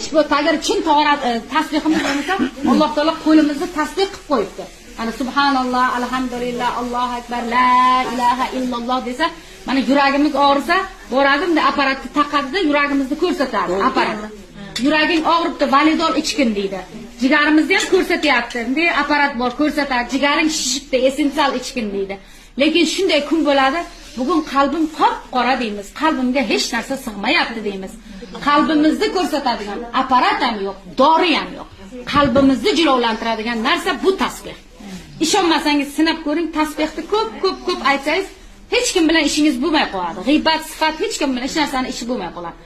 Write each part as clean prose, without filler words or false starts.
hech bo'lsa agar chin tasbihimiz bo'lmasa Alloh taolo qo'limizni tasbih qilib qo'yibdi. Mana subhanalloh, alhamdulillah, Allohu akbar, la ilaha illalloh desa, mana yuragimiz og'risa, boradimda apparatni taqadida yuragimizni ko'rsatadi apparat. Yuraging og'ribdi, validol ichkin deydi. Jigarimizni ham ko'rsatyapti. Bunday apparat bor, ko'rsatadi. Jigaring shishibdi, essensial ichkin deydi. Lekin shunday kun bo'ladi, bugun qalbim qop-qora deymiz. Qalbimga hech narsa sig'mayapti deymiz. Qalbimizni ko'rsatadigan apparat ham yo'q, dori ham yo'q. Qalbimizni jilovlantiradigan narsa bu tasbih. Ishonmasangiz sinab ko'ring, tasbihni ko'p aytsangiz, hech kim bilan ishingiz bo'lmay qoladi. G'iybat, sifat hech kim bilan hech narsani ishi bo'lmay qoladi.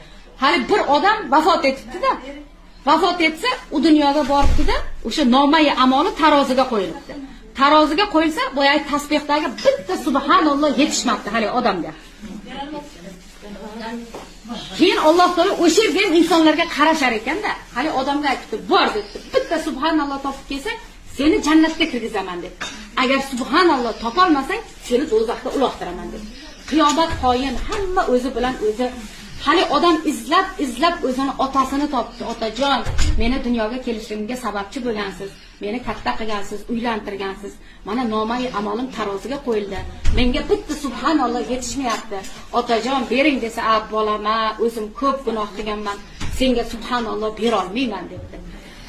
Hali bir odam vafot etibdi-da. Vafot etsa, u dunyoga boribdi-da, o'sha nomai amoli taroziga qo'yilibdi. Taroziga qo'yilsa, boya tasbihdagi bitta subhanalloh yetishmabdi hali odamga. Keyin Alloh taolo o'sha yerga insonlarga qarashar ekanda, hali odamga aytibdi, bor debdi. Bitta subhanalloh topib kelsa, seni jannatga kirgizaman deb. Agar subhanalloh topolmasang, seni do'zaxga uloqtiraman deb. Qiyomat qoyin, hamma o'zi bilan o'zi. Hali odam izlab o'zini otasini topdi. Otajon, meni dunyoga kelishimga sababchi bo'lgansiz. Meni katta qilgansiz, uylantirgansiz. Mana nomai amolim taroziga qo'yildi. Menga bitta subhanalloh yetishmayapti. Otajon, bering desa, "Bolama, o'zim ko'p gunoh qilganman. Senga subhanalloh bera olmayman" debdi.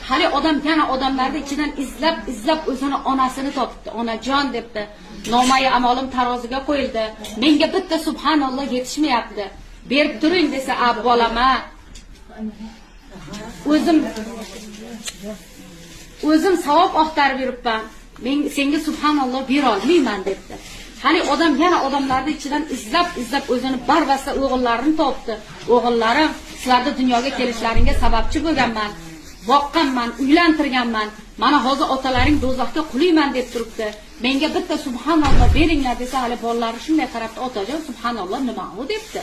Hali odam yana odamlarning ichidan izlab o'zini onasini topdi. Onajon debdi. Nomai amolim taroziga qo'yildi. Menga bitta subhanalloh yetishmayapti. Berib turing desa, "Bolama, o'zim savob oqtarib yuribman. Men senga subhanalloh bera olmayman" debdi. Hali odam yana odamlarning ichidan izlab o'zini barvasta o'g'illarini topdi. "O'g'illarim, sizlarni dunyoga kelishlaringga sababchi bo'lganman. Boqqanman, uylantirganman. Mana hozir otalaring do'zaxga quliyman deb turibdi. Menga bitta subhanalloh beringlar" desa, hali bolalari shunday qarabdi, "Otajon, subhanalloh nima u?" debdi.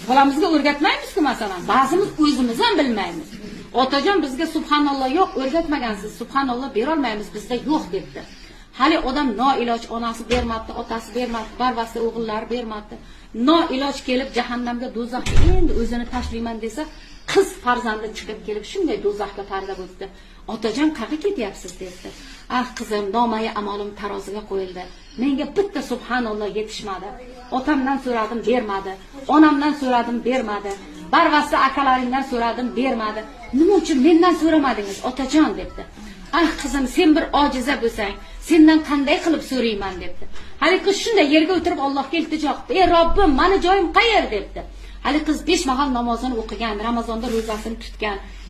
Bolamizga o'rgatmaymiz-ku masalan, ba'zimiz o'zimiz ham bilmaymiz. "Otajon, bizga subhanalloh yo'q, o'rgatmagansiz. Subhanalloh bera olmaymiz, bizda yo'q" debdi. Hali odam noiloj, onasi bermabdi, otasi bermabdi, barvasta o'g'illari bermabdi. Noiloj kelib jahannamga, do'zaxga endi o'zini tashlayman desa, qiz farzandi chiqib kelib shunday do'zaxga parda bo'ldi. "Otajon, qayerga ketyapsiz?" debdi. "Ah qizim, nomai amolim taroziga qo'yildi. Menga bitta subhanalloh yetishmadi. Otamdan so'radim, bermadi. Onamdan so'radim, bermadi. Barvasta akalaringdan so'radim, bermadi. Nima uchun mendan so'ramadingiz, otajon?" debdi. "Ah qizim, sen bir ojiza bo'lsang, sendan qanday qilib so'rayman" debdi. Hali qiz shunday yerga o'tirib Allohga iltijo qildi. "Ey Robbim, meni joyim qayer?" debdi. Hali qiz 5 mahal namozini o'qigan, Ramazonda ro'zasini tutgan.